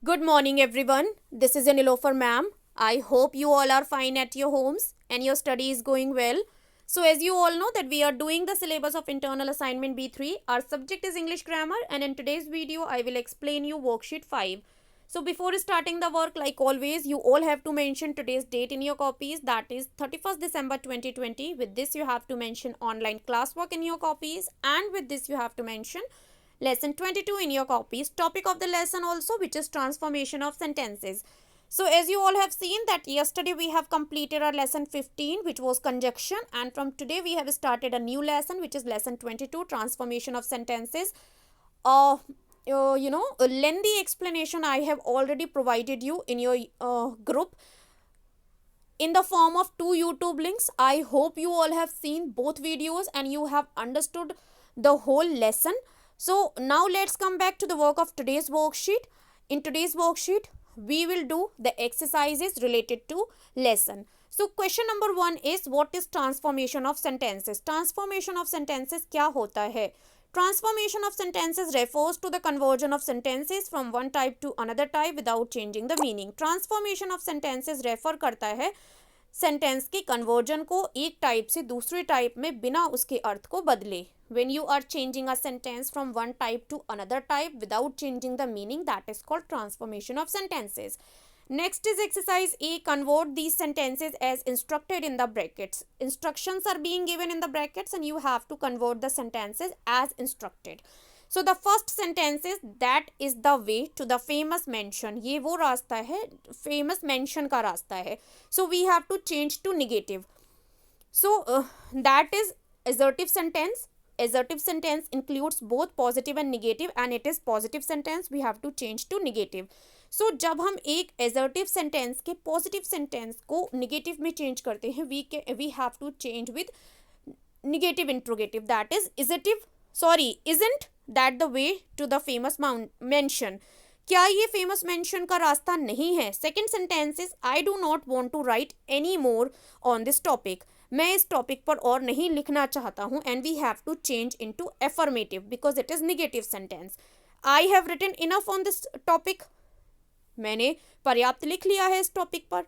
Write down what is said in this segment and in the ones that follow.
Good morning, everyone. This is Anilofer ma'am. I hope you all are fine at your homes and your study is going well. So, as you all know, that we are doing the syllabus of internal assignment B3. Our subject is English grammar, and in today's video, I will explain you worksheet 5. So, before starting the work, like always, you all have to mention today's date in your copies, that is 31st December 2020. With this, you have to mention online classwork in your copies, and with this, you have to mention lesson 22 in your copies. Topic of the lesson also, which is transformation of sentences. So as you all have seen that yesterday we have completed our lesson 15, which was conjunction, and from today we have started a new lesson, which is lesson 22, transformation of sentences. A lengthy explanation I have already provided you in your group in the form of two YouTube links. I hope you all have seen both videos and you have understood the whole lesson. So now let's come back to the work of today's worksheet. In today's worksheet, we will do the exercises related to lesson. So question number 1 is, what is transformation of sentences? Transformation of sentences क्या होता है? Transformation of sentences refers to the conversion of sentences from one type to another type without changing the meaning. Transformation of sentences refer करता है sentence के conversion को एक type से दूसरे टाइप में बिना उसके अर्थ को बदले. When you are changing a sentence from one type to another type without changing the meaning, that is called transformation of sentences. Next is exercise A. Convert these sentences as instructed in the brackets. Instructions are being given in the brackets and you have to convert the sentences as instructed. So the first sentence is, that is the way to the famous mansion. ये वो रास्ता है, famous mansion का रास्ता है. So we have to change to negative. So that is assertive sentence. Assertive sentence includes both positive and negative, and it is positive sentence. We have to change to negative. So जब हम एक assertive sentence के positive sentence को negative में change करते हैं, we have to change with negative interrogative. That is isn't that the way to the famous mansion? क्या ये फेमस मेंशन का रास्ता नहीं है? Second sentence is, I do not want to write any more on this topic. मैं इस topic पर और नहीं लिखना चाहता हूँ. And we have to change into affirmative because it is negative sentence. I have written enough on this topic. मैंने पर्याप्त लिख लिया है इस टॉपिक पर.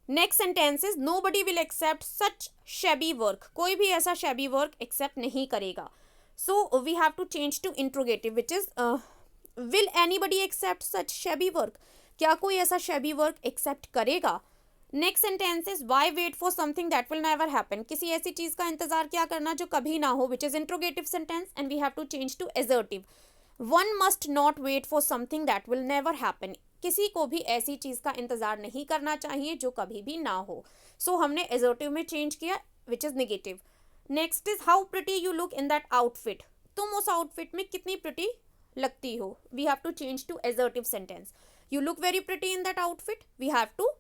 Next sentence is, nobody will accept such shabby work. कोई भी ऐसा शैबी वर्क एक्सेप्ट नहीं करेगा. So we have to change to interrogative which is, will anybody accept such shabby work. क्या कोई ऐसा शैबी वर्क एक्सेप्ट करेगा? Next sentence is, why wait for something that will never happen. किसी ऐसी चीज का इंतजार क्या करना जो कभी ना हो, which is interrogative sentence, and we have to change to assertive. One must not wait for something that will never happen. किसी को भी ऐसी चीज का इंतजार नहीं करना चाहिए जो कभी भी ना हो. सो हमने एजर्टिव में चेंज किया, which is negative. Next is, how pretty you look in that outfit. तुम उस आउटफिट में कितनी प्रिटी लगती हो. We have to change to assertive sentence. You look very pretty in that outfit. We have to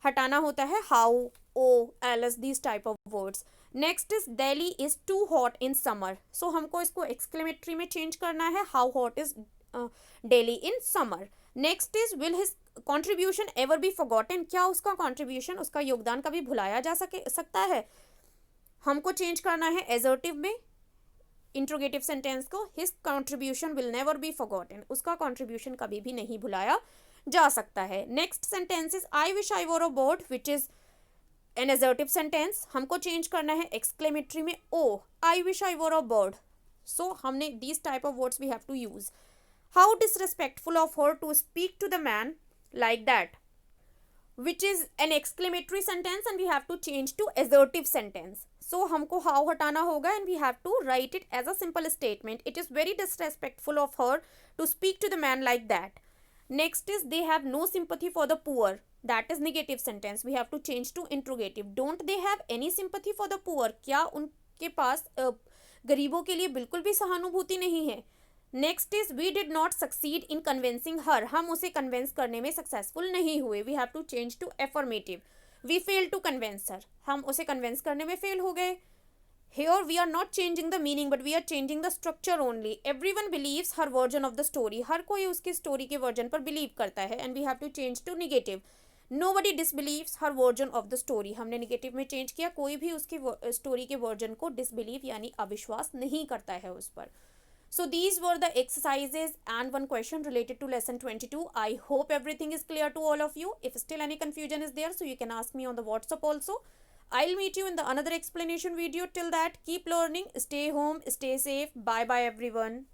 हटाना होता है how, oh, alas, this type of words. Next is, Delhi is too hot in summer. So हमको इसको exclamatory में change करना है, how hot is daily in summer. Next is, will his contribution ever be forgotten. क्या उसका contribution, उसका योगदान कभी भुलाया जा सकता है? हमको चेंज करना है एजर्टिव में इंट्रोगेटिव सेंटेंस को. His contribution will never be forgotten. उसका कॉन्ट्रीब्यूशन कभी भी नहीं भुलाया जा सकता है. Next sentence is, I wish I wore a bird, which is an assertive sentence. हमको चेंज करना है एक्सक्लेमेटरी में, ओ, आई wish I wore a bird. So हमने this type of words we have to use. How disrespectful of her to speak to the man like that, which is an exclamatory sentence, and we have to change to assertive sentence. So हमको how हटाना होगा and we have to write it as a simple statement. It is very disrespectful of her to speak to the man like that. Next is, they have no sympathy for the poor. That is negative sentence. We have to change to interrogative. Don't they have any sympathy for the poor? क्या उनके पास गरीबों के लिए बिल्कुल भी सहानुभूति नहीं है? Next is, we did not succeed in convincing her. हम उसे कन्विंस करने में सक्सेसफुल नहीं हुए. We have to change to affirmative. We fail to convince her. हम उसे कन्विंस करने में फेल हो गए. Here we are not changing the meaning but we are changing the structure only. Everyone believes her version of the story. हर कोई उसकी story के version पर बिलीव करता है. And we have to change to negative. Nobody disbelieves her version of the story. हमने negative में change किया. कोई भी उसकी स्टोरी के वर्जन को डिसबिलीव यानी अविश्वास नहीं करता है उस पर. So these were the exercises and one question related to lesson 22. I hope everything is clear to all of you. If still any confusion is there, so you can ask me on the WhatsApp also. I'll meet you in the another explanation video. Till that, keep learning, stay home, stay safe. Bye bye everyone.